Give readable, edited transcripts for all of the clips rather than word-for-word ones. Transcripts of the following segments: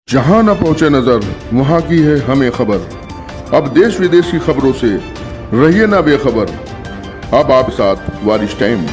जहां न पहुंचे नजर वहां की है हमें खबर। अब देश विदेश की खबरों से रहिए ना बेखबर। अब आप साथ वारिश टाइम।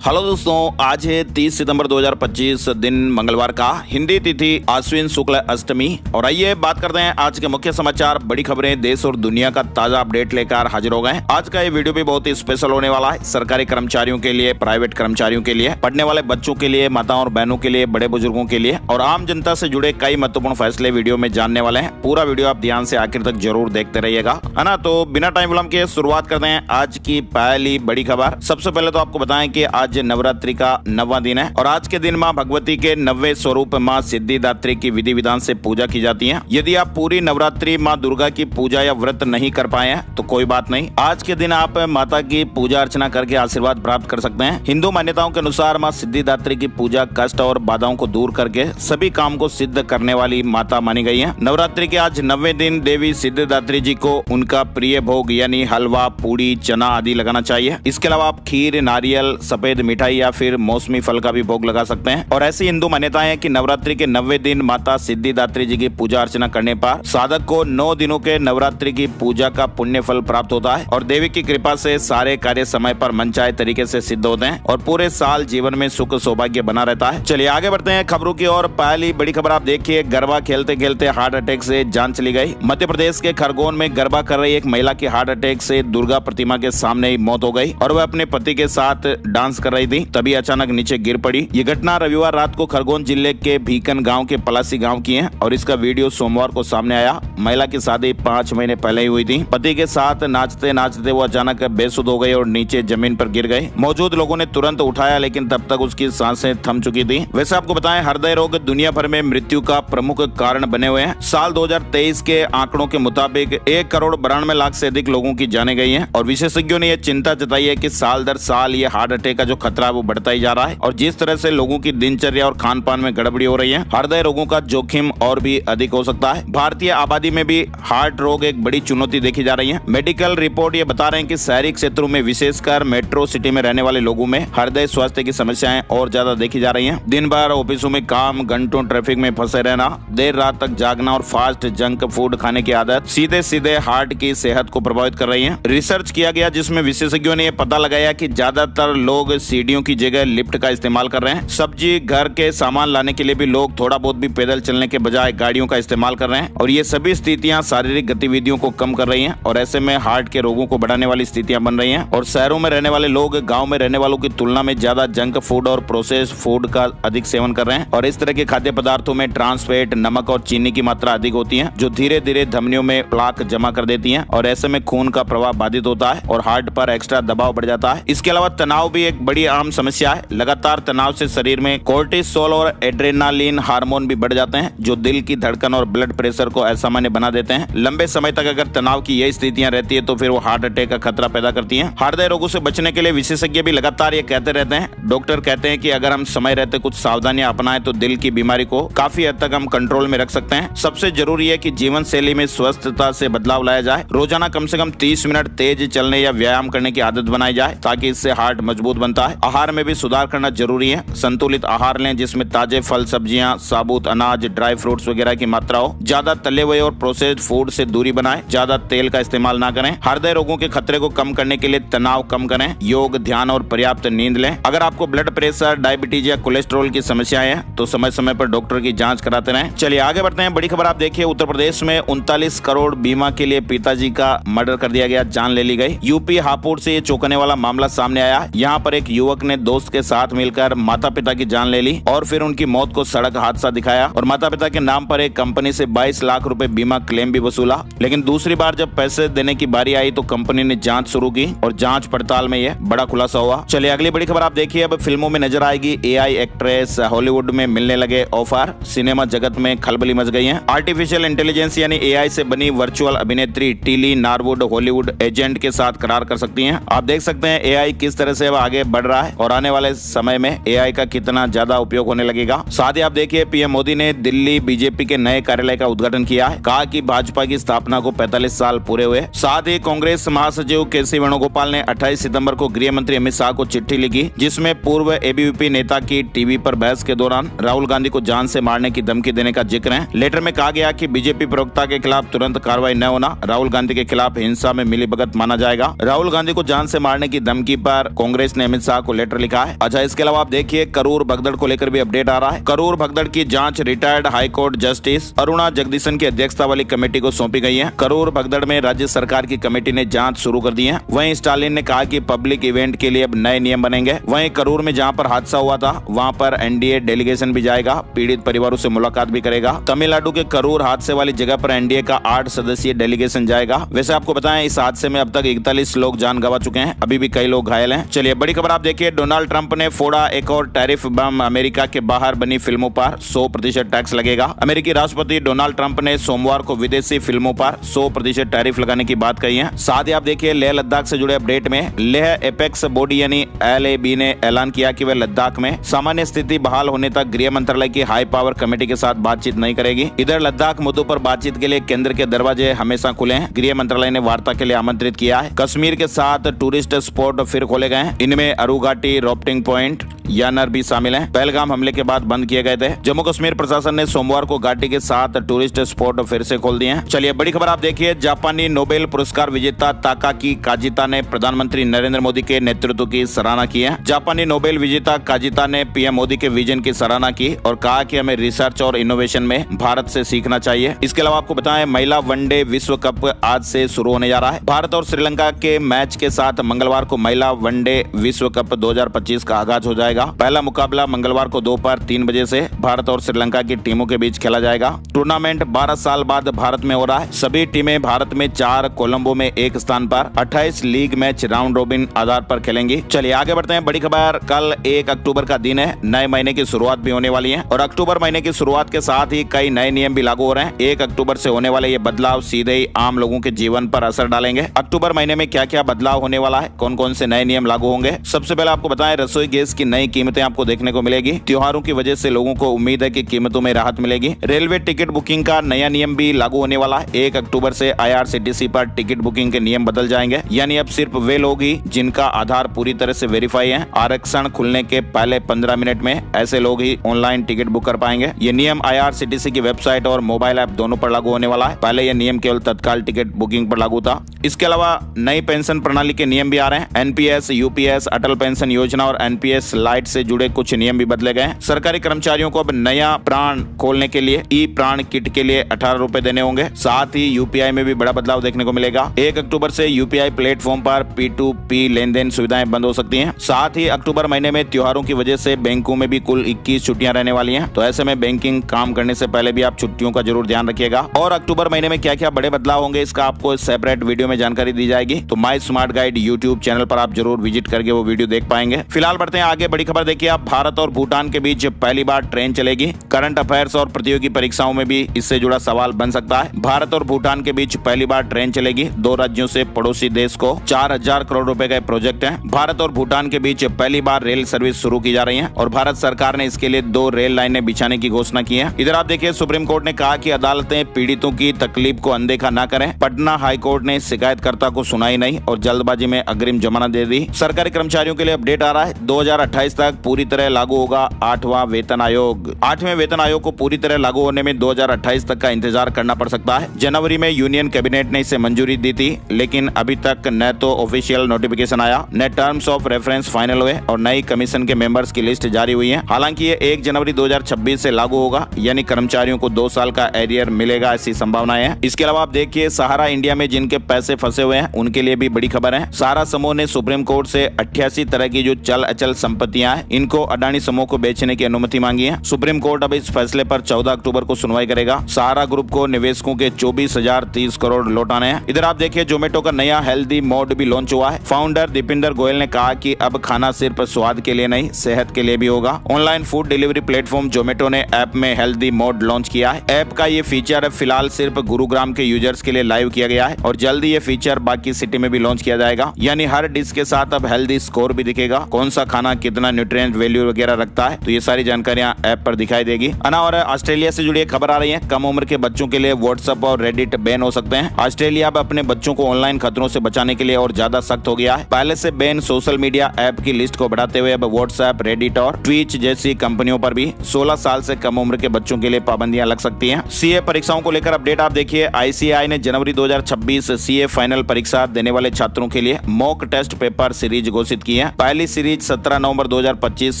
हेलो दोस्तों, आज है 30 सितंबर 2025 दिन मंगलवार का, हिंदी तिथि आश्विन शुक्ल अष्टमी। और आइए बात करते हैं आज के मुख्य समाचार, बड़ी खबरें, देश और दुनिया का ताजा अपडेट लेकर हाजिर हो गए। आज का ये वीडियो भी बहुत ही स्पेशल होने वाला है, सरकारी कर्मचारियों के लिए, प्राइवेट कर्मचारियों के लिए, पढ़ने वाले बच्चों के लिए, माताओं और बहनों के लिए, बड़े बुजुर्गों के लिए और आम जनता से जुड़े कई महत्वपूर्ण फैसले वीडियो में जानने वाले हैं। पूरा वीडियो आप ध्यान से आखिर तक जरूर देखते रहिएगा, है ना। तो बिना टाइम विलंब के शुरुआत करते हैं आज की पहली बड़ी खबर। सबसे पहले तो आपको बताएं कि आज नवरात्रि का 9वां दिन है और आज के दिन मां भगवती के 90वें स्वरूप मां सिद्धिदात्री की विधि विधान से पूजा की जाती है। यदि आप पूरी नवरात्रि मां दुर्गा की पूजा या व्रत नहीं कर पाए हैं तो कोई बात नहीं, आज के दिन आप माता की पूजा अर्चना करके आशीर्वाद प्राप्त कर सकते हैं। हिंदू मान्यताओं के अनुसार मां सिद्धिदात्री की पूजा कष्ट और बाधाओं को दूर करके सभी काम को सिद्ध करने वाली माता मानी गई है। नवरात्रि के आज 90वें दिन देवी सिद्धिदात्री जी को उनका प्रिय भोग यानी हलवा, पूड़ी, चना आदि लगाना चाहिए। इसके अलावा आप खीर, नारियल, सफेद मिठाई या फिर मौसमी फल का भी भोग लगा सकते हैं। और ऐसी हिंदू मान्यताएं हैं कि नवरात्रि के 90वें दिन माता सिद्धिदात्री जी की पूजा अर्चना करने पर साधक को 9 दिनों के नवरात्रि की पूजा का पुण्य फल प्राप्त होता है और देवी की कृपा से सारे कार्य समय पर मनचाहे तरीके से सिद्ध होते हैं और पूरे साल जीवन में सुख सौभाग्य बना रहता है। चलिए आगे बढ़ते हैं खबरों की ओर। पहली बड़ी खबर आप देखिए, गरबा खेलते खेलते हार्ट अटैक से जान चली गई। मध्य प्रदेश के खरगोन में गरबा कर रही एक महिला की हार्ट अटैक से दुर्गा प्रतिमा के सामने ही मौत हो गई और वह अपने पति के साथ डांस कर रही थी, तभी अचानक नीचे गिर पड़ी। ये घटना रविवार रात को खरगोन जिले के भीकन गांव के पलासी गांव की है और इसका वीडियो सोमवार को सामने आया। महिला की शादी 5 महीने पहले ही हुई थी। पति के साथ नाचते नाचते वो अचानक बेसुध हो गई और नीचे जमीन पर गिर गई। मौजूद लोगों ने तुरंत उठाया लेकिन तब तक उसकी सांसें थम चुकी थी। वैसे आपको बताएं, हृदय रोग दुनिया भर में मृत्यु का प्रमुख कारण बने हुए हैं। साल 2023 के आंकड़ों के मुताबिक 1,92,00,000 से अधिक लोगों की जाने गई है और विशेषज्ञों ने यह चिंता जताई है कि साल दर साल ये हार्ट अटैक का जो खतरा है वो बढ़ता ही जा रहा है और जिस तरह से लोगों की दिनचर्या और खान पान में गड़बड़ी हो रही है, हृदय रोगों का जोखिम और भी अधिक हो सकता है। भारतीय आबादी में भी हार्ट रोग एक बड़ी चुनौती देखी जा रही है। मेडिकल रिपोर्ट ये बता रहे हैं कि शहरी क्षेत्रों में, विशेषकर मेट्रो सिटी में रहने वाले लोगों में हृदय स्वास्थ्य की समस्याएं और ज्यादा देखी जा रही हैं। दिन भर ऑफिसों में काम, घंटों ट्रैफिक में फंसे रहना, देर रात तक जागना और फास्ट जंक फूड खाने की आदत सीधे सीधे हार्ट की सेहत को प्रभावित कर रही है। रिसर्च किया गया जिसमें विशेषज्ञों ने यह पता लगाया कि ज्यादातर लोग सीढ़ियों की जगह लिफ्ट का इस्तेमाल कर रहे हैं। सब्जी, घर के सामान लाने के लिए भी लोग थोड़ा बहुत भी पैदल चलने के बजाय गाड़ियों का इस्तेमाल कर रहे हैं और ये सभी स्थितियां शारीरिक गतिविधियों को कम कर रही हैं और ऐसे में हार्ट के रोगों को बढ़ाने वाली स्थितियां बन रही हैं। और शहरों में रहने वाले लोग गांव में रहने वालों की तुलना में ज्यादा जंक फूड और प्रोसेस्ड फूड का अधिक सेवन कर रहे हैं और इस तरह के खाद्य पदार्थों में ट्रांस फैट, नमक और चीनी की मात्रा अधिक होती है जो धीरे धीरे धमनियों में प्लाक जमा कर देती है और ऐसे में खून का प्रवाह बाधित होता है और हार्ट पर एक्स्ट्रा दबाव बढ़ जाता है। इसके अलावा तनाव भी एक बड़ी आम समस्या है। लगातार तनाव से शरीर में कोर्टिसोल और एड्रेनालिन हार्मोन भी बढ़ जाते हैं जो दिल की धड़कन और ब्लड प्रेशर को असामान्य बना देते हैं। लंबे समय तक अगर तनाव की यही स्थितियां रहती है तो फिर वो हार्ट अटैक का खतरा पैदा करती हैं। हृदय रोगों से बचने के लिए विशेषज्ञ भी लगातार ये कहते रहते हैं। डॉक्टर कहते हैं कि अगर हम समय रहते कुछ सावधानियां अपनाएं तो दिल की बीमारी को काफी हद तक हम कंट्रोल में रख सकते हैं। सबसे जरूरी है कि जीवन शैली में स्वस्थता से बदलाव लाया जाए। रोजाना कम से कम 30 मिनट तेज चलने या व्यायाम करने की आदत बनाई जाए ताकि इससे हार्ट मजबूत बनता है। आहार में भी सुधार करना जरूरी है। संतुलित आहार लें जिसमें ताजे फल, सब्जियां, साबुत अनाज, ड्राई फ्रूट्स वगैरह की मात्रा हो। ज्यादा तले हुए और प्रोसेस्ड फूड से दूरी बनाएं। ज्यादा तेल का इस्तेमाल ना करें। हृदय रोगों के खतरे को कम करने के लिए तनाव कम करें, योग, ध्यान और पर्याप्त नींद लें। अगर आपको ब्लड प्रेशर, डायबिटीज या कोलेस्ट्रॉल की समस्याएं हैं तो समय समय पर डॉक्टर की जांच कराते रहें। चलिए आगे बढ़ते हैं। बड़ी खबर आप देखिए, उत्तर प्रदेश में 39 करोड़ बीमा के लिए पिताजी का मर्डर कर दिया गया, जान ले ली गई। यूपी हापुड़ से ये चौंकाने वाला मामला सामने आया। यहाँ पर एक युवक ने दोस्त के साथ मिलकर माता पिता की जान ले ली और फिर उनकी मौत को सड़क हादसा दिखाया और माता पिता के नाम पर एक कंपनी से 22 लाख रुपए बीमा क्लेम भी वसूला। लेकिन दूसरी बार जब पैसे देने की बारी आई तो कंपनी ने जांच शुरू की और जांच पड़ताल में यह बड़ा खुलासा हुआ। चलिए अगली बड़ी खबर आप देखिए, अब फिल्मों में नजर आएगी एआई एक्ट्रेस, हॉलीवुड में मिलने लगे ऑफर, सिनेमा जगत में खलबली मच गई है। आर्टिफिशियल इंटेलिजेंस यानी एआई से बनी वर्चुअल अभिनेत्री टीली नारवुड हॉलीवुड एजेंट के साथ करार कर सकती हैं। आप देख सकते हैं एआई किस तरह से अब आगे बढ़ बढ़ रहा है और आने वाले समय में AI का कितना ज्यादा उपयोग होने लगेगा। साथ ही आप देखिए पीएम मोदी ने दिल्ली बीजेपी के नए कार्यालय का उद्घाटन किया है। कहा कि भाजपा की स्थापना को 45 साल पूरे हुए। साथ ही कांग्रेस महासचिव केसी वेणुगोपाल ने 28 सितंबर को गृह मंत्री अमित शाह को चिट्ठी लिखी, जिसमें पूर्व ABVP नेता की टीवी पर बहस के दौरान राहुल गांधी को जान से मारने की धमकी देने का जिक्र है। लेटर में कहा गया कि बीजेपी प्रवक्ता के खिलाफ तुरंत कार्रवाई न होना राहुल गांधी के खिलाफ हिंसा में मिलीभगत माना जाएगा। राहुल गांधी को जान से मारने की धमकी पर कांग्रेस ने अमित शाह को लेटर लिखा है। अच्छा, इसके अलावा आप देखिए करूर भगदड़ को लेकर भी अपडेट आ रहा है। करूर भगदड़ की जांच retired high court justice Aruna Jagadeesan की अध्यक्षता वाली कमेटी को सौंपी गई है। करूर भगदड़ में राज्य सरकार की कमेटी ने जांच शुरू कर दी है। वहीं स्टालिन ने कहा कि पब्लिक इवेंट के लिए अब नए नियम बनेंगे। वहीं करूर में जहां पर हादसा हुआ था वहां पर NDA डेलीगेशन भी जाएगा, पीड़ित परिवारों से मुलाकात भी करेगा। तमिलनाडु के करूर हादसे वाली जगह पर NDA का 8 सदस्यीय डेलीगेशन जाएगा। वैसे आपको बताएं इस हादसे में अब तक 41 लोग जान गंवा चुके हैं, अभी भी कई लोग घायल हैं। चलिए बड़ी खबर आप देखिए, डोनाल्ड ट्रंप ने फोड़ा एक और टैरिफ बम। अमेरिका के बाहर बनी फिल्मों पर 100% टैक्स लगेगा। अमेरिकी राष्ट्रपति डोनाल्ड ट्रंप ने सोमवार को विदेशी फिल्मों पर 100% टैरिफ लगाने की बात कही है। साथ ही आप देखिए लेह लद्दाख से जुड़े अपडेट में लेह एपेक्स बॉडी यानी LAB ने ऐलान किया कि वह लद्दाख में सामान्य स्थिति बहाल होने तक गृह मंत्रालय की हाई पावर कमेटी के साथ बातचीत नहीं करेगी। इधर लद्दाख मुद्दों पर बातचीत के लिए केंद्र के दरवाजे हमेशा खुले हैं। गृह मंत्रालय ने वार्ता के लिए आमंत्रित किया है। कश्मीर के 7 टूरिस्ट स्पॉट फिर खोले गए हैं। इनमें अरू घाटी, राफ्टिंग पॉइंट, यानर भी शामिल हैं। पहलगाम हमले के बाद बंद किए गए थे। जम्मू कश्मीर प्रशासन ने सोमवार को घाटी के 7 टूरिस्ट स्पॉट फिर से खोल दिए हैं। चलिए बड़ी खबर आप देखिए, जापानी नोबेल पुरस्कार विजेता ताकाकी काजिता ने प्रधानमंत्री नरेंद्र मोदी के नेतृत्व की सराहना की है। जापानी नोबेल विजेता काजिता ने पीएम मोदी के विजन की सराहना की और कहा कि हमें रिसर्च और इनोवेशन में भारत से सीखना चाहिए। इसके अलावा आपको बताएं महिला वनडे विश्व कप आज से शुरू होने जा रहा है। भारत और श्रीलंका के मैच के साथ मंगलवार को महिला वनडे विश्व कप 2025 का आगाज हो जाएगा। पहला मुकाबला मंगलवार को दोपहर 3 बजे से भारत और श्रीलंका की टीमों के बीच खेला जाएगा। टूर्नामेंट 12 साल बाद भारत में हो रहा है। सभी टीमें भारत में 4, कोलंबो में 1 स्थान पर 28 लीग मैच राउंड रोबिन आधार पर खेलेंगी। चलिए आगे बढ़ते हैं। बड़ी खबर, कल 1 अक्टूबर का दिन है। नए महीने की शुरुआत भी होने वाली है और अक्टूबर महीने की शुरुआत के साथ ही कई नए नियम भी लागू हो रहे हैं। 1 अक्टूबर से होने वाले ये बदलाव सीधे ही आम लोगों के जीवन पर असर डालेंगे। अक्टूबर महीने में क्या क्या बदलाव होने वाला है, कौन कौन से नए नियम लागू होंगे। सबसे पहले आपको बताएं रसोई गैस की नई कीमतें आपको देखने को मिलेगी। त्योहारों की वजह से लोगों को उम्मीद है कि कीमतों में राहत मिलेगी। रेलवे टिकट बुकिंग का नया नियम भी लागू होने वाला है। 1 अक्टूबर से IRCTC पर टिकट बुकिंग के नियम बदल जाएंगे, यानी अब सिर्फ वे लोग ही जिनका आधार पूरी तरह से वेरीफाई है, आरक्षण खुलने के पहले 15 मिनट में ऐसे लोग ही ऑनलाइन टिकट बुक कर पाएंगे। ये नियम IRCTC की वेबसाइट और मोबाइल ऐप दोनों पर लागू होने वाला है। पहले यह नियम केवल तत्काल टिकट बुकिंग पर लागू था। इसके अलावा नई पेंशन प्रणाली के नियम भी आ रहे हैं। NPS, UPS, अटल पेंशन योजना और NPS लाइट से जुड़े कुछ नियम भी बदले गए हैं। सरकारी कर्मचारियों को अब नया प्राण खोलने के लिए ई प्राण किट के लिए 18 रुपए देने होंगे। साथ ही UPI में भी बड़ा बदलाव देखने को मिलेगा। 1 अक्टूबर से UPI प्लेटफॉर्म पर P2P लेनदेन सुविधाएं बंद हो सकती हैं। साथ ही अक्टूबर महीने में त्योहारों की वजह से बैंकों में भी कुल 21 छुट्टियां रहने वाली हैं, तो ऐसे में बैंकिंग काम करने से पहले भी आप छुट्टियों का जरूर ध्यान रखिएगा। और अक्टूबर महीने में क्या क्या बड़े बदलाव होंगे इसका आपको सेपरेट वीडियो में जानकारी दी जाएगी, तो माई स्मार्ट गाइड यूट्यूब चैनल पर आप जरूर विजिट करके वो वीडियो देख पाएंगे। फिलहाल बढ़ते हैं आगे। बड़ी खबर देखिए आप, भारत और भूटान के बीच पहली बार ट्रेन चलेगी। करंट अफेयर्स और प्रतियोगी परीक्षाओं में भी इससे जुड़ा सवाल बन सकता है। भारत और भूटान के बीच पहली बार ट्रेन चलेगी। 2 राज्यों से पड़ोसी देश को 4000 करोड़ रुपए का प्रोजेक्ट है। भारत और भूटान के बीच पहली बार रेल सर्विस शुरू की जा रही है और भारत सरकार ने इसके लिए 2 रेल लाइनें बिछाने की घोषणा की है। इधर आप देखिए सुप्रीम कोर्ट ने कहा कि अदालतें पीड़ितों की तकलीफ को अनदेखा न करें। पटना हाई कोर्ट ने शिकायतकर्ता को सुनाई नहीं और जल्दबाजी में अग्रिम जमानत दे दी। सरकारी कर्मचारियों के लिए अपडेट आ रहा है। 2028 तक पूरी तरह लागू होगा 8वां वेतन आयोग। 8वें वेतन आयोग को पूरी तरह लागू होने में 2028 तक का इंतजार करना पड़ सकता है। जनवरी में यूनियन कैबिनेट ने इसे मंजूरी दी थी, लेकिन अभी तक न तो ऑफिशियल नोटिफिकेशन आया, न टर्म्स ऑफ रेफरेंस फाइनल हुए और नई कमीशन के मेंबर्स की लिस्ट जारी हुई है। हालांकि ये 1 जनवरी 2026 से लागू होगा, यानी कर्मचारियों को 2 साल का एरियर मिलेगा, ऐसी संभावनाएं हैं। इसके अलावा आप देखिए सहारा इंडिया में जिनके पैसे फंसे हुए हैं उनके लिए भी बड़ी खबर है। सहारा समूह ने सुप्रीम कोर्ट से 88 तरह की जो चल अचल संपत्तियां हैं इनको अडानी समूह को बेचने की अनुमति मांगी है। सुप्रीम कोर्ट अब इस फैसले पर 14 अक्टूबर को सुनवाई करेगा। सहारा ग्रुप को निवेशकों के 24,030 करोड़ लौटाने हैं। इधर आप देखिए जोमेटो का नया हेल्दी मोड भी लॉन्च हुआ है। फाउंडर दीपिंदर गोयल ने कहा कि अब खाना सिर्फ स्वाद के लिए नहीं, सेहत के लिए भी होगा। Online food delivery platform Zomato ने ऐप में हेल्दी मोड लॉन्च किया है। ऐप का ये फीचर फिलहाल सिर्फ गुरुग्राम के यूजर्स के लिए लाइव किया गया है और जल्दी ये फीचर बाकी सिटी में भी लॉन्च किया जाएगा, यानी हर डिश के साथ अब हेल्दी स्कोर स्कोर भी दिखेगा, कौन सा खाना कितना न्यूट्रिएंट वैल्यू वगैरह रखता है, तो ये सारी जानकारियां ऐप पर दिखाई देगी। और ऑस्ट्रेलिया से जुड़ी खबर आ रही है, कम उम्र के बच्चों के लिए व्हाट्सएप और रेडिट बैन हो सकते हैं। ऑस्ट्रेलिया अब अपने बच्चों को ऑनलाइन खतरों से बचाने के लिए और ज्यादा सख्त हो गया है। पहले से बैन सोशल मीडिया ऐप की लिस्ट को बढ़ाते हुए अब व्हाट्सएप, रेडिट और ट्वीच जैसी कंपनियों पर भी 16 साल से कम उम्र के बच्चों के लिए पाबंदियां लग सकती हैं। सीए परीक्षाओं को लेकर अपडेट आप देखिए, आईसीएआई ने जनवरी 2026 सीए फाइनल परीक्षा देने वाले छात्रों के लिए मॉक टेस्ट पेपर सीरीज घोषित की है। पहली सीरीज 17 नवंबर 2025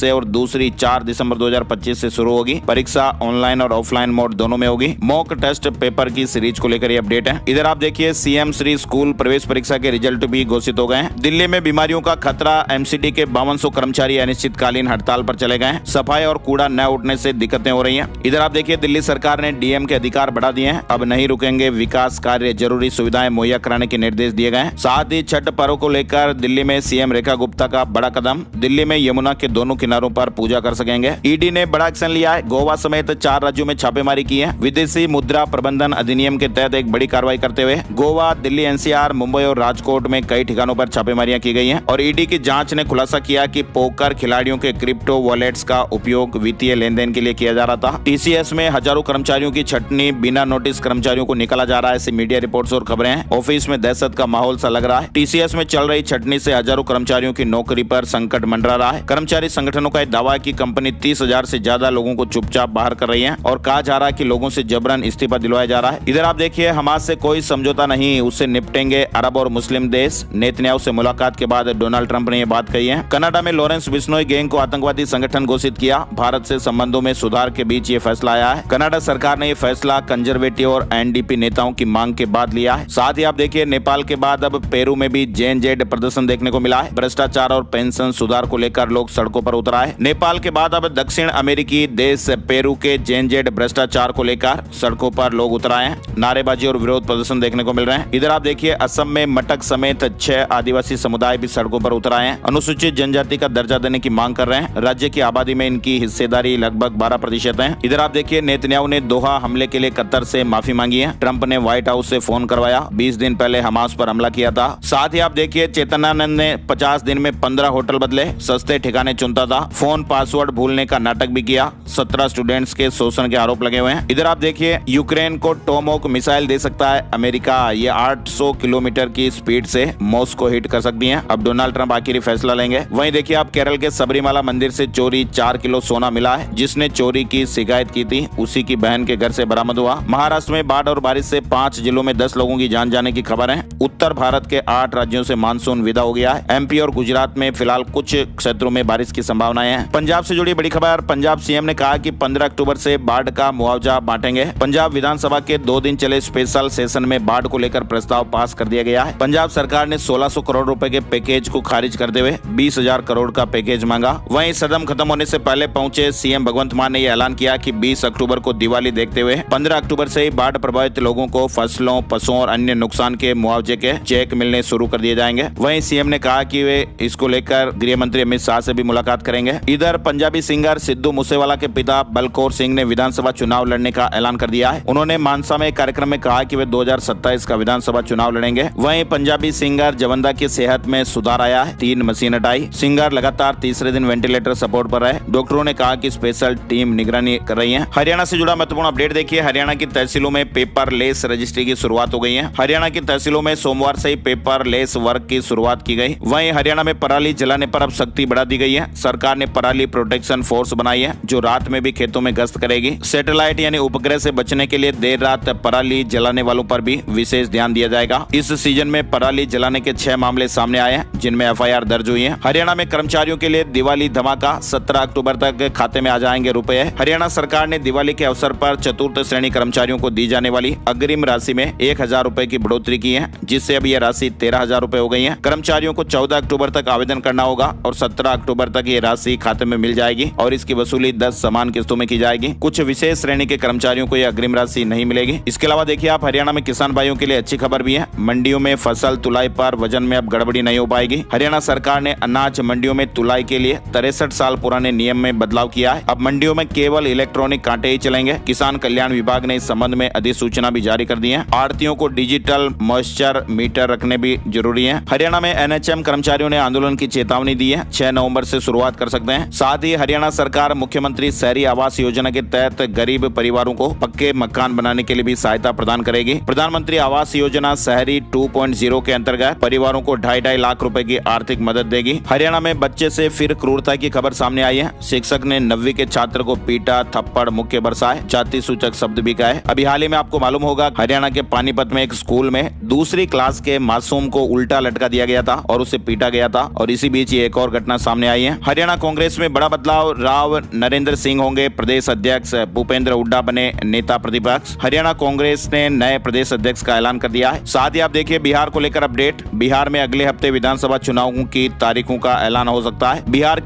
से और दूसरी 4 दिसंबर 2025 से शुरू होगी। परीक्षा ऑनलाइन और ऑफलाइन मोड दोनों में होगी। मॉक टेस्ट पेपर की सीरीज को लेकर ये अपडेट है। इधर आप देखिए, सीएम श्री स्कूल प्रवेश परीक्षा के रिजल्ट भी घोषित हो गए हैं। दिल्ली में बीमारियों का खतरा, एमसीडी के 5200 कर्मचारी अनिश्चितकालीन हड़ताल पर चले गए हैं। सफाई और कूड़ा न उठने से दिक्कतें हो रही हैं। इधर आप देखिए, दिल्ली सरकार ने डीएम के अधिकार बढ़ा दिए हैं। अब नहीं रुकेंगे विकास कार्य, जरूरी सुविधाएं मुहैया कराने के निर्देश दिए गए हैं। साथ ही छठ पर्व को लेकर दिल्ली में सीएम रेखा गुप्ता का बड़ा कदम, दिल्ली में यमुना के दोनों किनारों पर पूजा कर सकेंगे। ईडी ने बड़ा एक्शन लिया है, गोवा समेत 4 राज्यों में छापेमारी की है। विदेशी मुद्रा प्रबंधन अधिनियम के तहत एक बड़ी कार्रवाई करते हुए गोवा, दिल्ली एनसीआर, मुंबई और राजकोट में कई ठिकानों पर छापेमारियां की गई हैं। और ईडी की जांच ने खुलासा किया कि पोकर खिलाड़ियों के क्रिप्टो वॉलेट्स का उपयोग वित्तीय लेनदेन के लिए किया जा रहा था। टीसीएस में हजारों कर्मचारियों की छटनी, बिना नोटिस कर्मचारियों को निकाला जा रहा है, ऐसी मीडिया रिपोर्ट्स और खबरें हैं। ऑफिस में दहशत का माहौल सा लग रहा है। टीसीएस में चल रही छटनी से हजारों कर्मचारियों की नौकरी पर संकट मंडरा रहा है। कर्मचारी संगठनों का दावा है कि कंपनी 30,000 से ज्यादा लोगों को चुपचाप बाहर कर रही है और कहा जा रहा है कि लोगों से जबरन इस्तीफा दिलवाया जा रहा है। इधर आप देखिए, हमास से कोई समझौता नहीं, उससे निपटेंगे अरब और मुस्लिम देश। नेतन्याहू से मुलाकात के बाद डोनाल्ड ट्रंप ने यह बात कही है। कनाडा में लॉरेंस बिश्नोई गैंग को आतंकवादी संगठन घोषित किया। भारत से संबंधों में सुधार के बीच ये फैसला आया है। कनाडा सरकार ने यह फैसला कंजर्वेटिव और एनडीपी नेताओं की मांग के बाद लिया है। साथ ही आप देखिए, नेपाल के बाद अब पेरू में भी जेएनजेड प्रदर्शन देखने को मिला है। भ्रष्टाचार और पेंशन सुधार को लेकर लोग सड़कों पर उतर आए। नेपाल के बाद अब दक्षिण अमेरिकी देश पेरू के जेएनजेड भ्रष्टाचार को लेकर सड़कों पर लोग उतर आए हैं। नारेबाजी और विरोध प्रदर्शन देखने को मिल रहे हैं। इधर आप देखिए, असम में मटक समेत 6 आदिवासी समुदाय भी सड़कों पर उतर आए हैं। अनुसूचित जनजाति का दर्जा देने की मांग कर रहे हैं। राज्य की आबादी में इनकी हिस्सेदारी लगभग 12% है। इधर आप देखिए, नेतन्याहू ने दोहा हमले के लिए कतर से माफी मांगी है। ट्रंप ने व्हाइट हाउस से फोन करवाया। 20 दिन पहले हमास पर हमला किया था। साथ ही आप देखिए, चेतनानंद ने 50 दिन में 15 होटल बदले, सस्ते ठिकाने चुनता था। फोन पासवर्ड भूलने का नाटक भी किया। 17 स्टूडेंट्स के शोषण के आरोप लगे हुए हैं। इधर आप देखिए, यूक्रेन को टोमोक मिसाइल दे सकता है अमेरिका। ये 800 किलोमीटर की स्पीड से मॉस्को हिट कर सकती है। अब डोनाल्ड ट्रंप आखिरी फैसला लेंगे। वहीं देखिए, आप केरल के सबरीमाला मंदिर से चोरी 4 किलो सोना मिला है। जिसने चोरी की शिकायत की थी, उसी की बहन के घर से बरामद हुआ। महाराष्ट्र में बाढ़ और बारिश से 5 जिलों में 10 लोगों की जान जाने की खबर है। उत्तर भारत के 8 राज्यों से मानसून विदा हो गया है। एमपी और गुजरात में फिलहाल कुछ क्षेत्रों में बारिश की संभावनाएं हैं। पंजाब से जुड़ी बड़ी खबर, पंजाब सीएम ने कहा कि 15 अक्टूबर से बाढ़ का मुआवजा बांटेंगे। पंजाब विधानसभा के 2 दिन चले स्पेशल सेशन में बाढ़ को लेकर प्रस्ताव पास कर दिया गया है। पंजाब सरकार ने 1600 करोड़ रुपए के पैकेज को खारिज करते हुए 20,000 करोड़ का पैकेज मांगा। वहीं सदन खत्म होने से पहले पहुंचे सीएम भगवंत मान ने यह ऐलान किया कि 20 अक्टूबर को दिवाली देखते हुए 15 अक्टूबर से ही बाढ़ प्रभावित लोगों को फसलों, पशुओं और अन्य नुकसान के मुआवजे के चेक मिलने शुरू कर दिए जाएंगे। वहीं सीएम ने कहा कि वे इसको लेकर गृह मंत्री अमित शाह से भी मुलाकात करेंगे। इधर पंजाबी सिंगर सिद्धू मूसेवाला के पिता बलकौर सिंह ने विधानसभा चुनाव लड़ने का ऐलान कर दिया है। उन्होंने मानसा में एक कार्यक्रम में कहा कि वे 2027 का विधानसभा चुनाव लड़ेंगे। वहीं पंजाबी सिंगर जवंदा की सेहत में सुधार आया है, 3 मशीन हटाई। सिंगर लगातार तीसरे दिन वेंटिलेटर सपोर्ट पर रहे। डॉक्टरों ने कहा कि स्पेशल टीम निगरानी कर रही है। हरियाणा से जुड़ा महत्वपूर्ण अपडेट देखिए, हरियाणा की तहसीलों में पेपरलेस रजिस्ट्री की शुरुआत हो गई है। हरियाणा की तहसीलों में सोमवार से ही पेपरलेस वर्क की शुरुआत की गई। वहीं हरियाणा में पराली जलाने पर अब सख्ती बढ़ा दी गई है। सरकार ने पराली प्रोटेक्शन फोर्स बनाई है, जो रात में भी खेतों में गश्त करेगी। सैटेलाइट यानी उपग्रह से बचने के लिए देर रात पराली जलाने वालों पर भी विशेष ध्यान दिया जाएगा। इस सीजन में पराली जलाने के 6 मामले सामने आए हैं, जिनमें एफआईआर दर्ज हुई है। हरियाणा में कर्मचारियों के लिए दिवाली धमाका, 17 अक्टूबर तक खाते में आ जाएंगे रुपए। हरियाणा सरकार ने दिवाली के अवसर पर चतुर्थ श्रेणी कर्मचारियों को दी जाने वाली अग्रिम राशि में 1,000 रुपए की बढ़ोतरी की है, जिससे अब यह राशि 13,000 रुपए हो गई है। कर्मचारियों को 14 अक्टूबर तक आवेदन करना होगा और 17 अक्टूबर तक ये राशि खाते में मिल जाएगी और इसकी वसूली 10 समान किस्तों में की जाएगी। कुछ विशेष श्रेणी के कर्मचारियों को यह अग्रिम राशि नहीं मिलेगी। इसके अलावा देखिए, आप हरियाणा में किसान भाइयों के लिए अच्छी खबर भी है। मंडियों में फसल तुलाई पर वजन में अब गड़बड़ी नहीं हो पाएगी। हरियाणा सरकार ने अनाज मंडियों में तुलाई के लिए 63 साल पुराने नियम में बदलाव किया है। अब मंडियों में केवल इलेक्ट्रॉनिक कांटे ही चलेंगे। किसान कल्याण विभाग ने इस संबंध में अधिसूचना भी जारी कर दी है। आड़तियों को डिजिटल मॉइस्चर मीटर रखने भी जरूरी है। हरियाणा में एनएचएम कर्मचारियों ने आंदोलन आंदोलन की चेतावनी दी है। 6 नवंबर से शुरुआत कर सकते हैं। साथ ही हरियाणा सरकार मुख्यमंत्री शहरी आवास योजना के तहत गरीब परिवारों को पक्के मकान बनाने के लिए भी सहायता प्रदान करेगी। प्रधानमंत्री आवास योजना शहरी 2.0 के अंतर्गत परिवारों को 2.5 लाख रुपए की आर्थिक मदद देगी। हरियाणा में बच्चे से फिर क्रूरता की खबर सामने आई है। शिक्षक ने 9वीं के छात्र को पीटा, थप्पड़, मुक्के बरसाए, जाति सूचक शब्द भी कहे। अभी हाल ही में आपको मालूम होगा हरियाणा के पानीपत में एक स्कूल में दूसरी क्लास के मासूम को उल्टा लटका दिया गया था और उसे पीटा गया था और इसी बीच ये एक और घटना सामने आई है। हरियाणा कांग्रेस में बड़ा बदलाव, राव नरेंद्र सिंह होंगे प्रदेश अध्यक्ष, भूपेंद्र हुड्डा बने नेता प्रतिपक्ष। हरियाणा कांग्रेस ने नए प्रदेश अध्यक्ष का ऐलान कर दिया है। साथ ही आप देखिए बिहार को लेकर अपडेट। बिहार में अगले हफ्ते विधानसभा चुनावों की तारीखों का ऐलान हो सकता है। बिहार की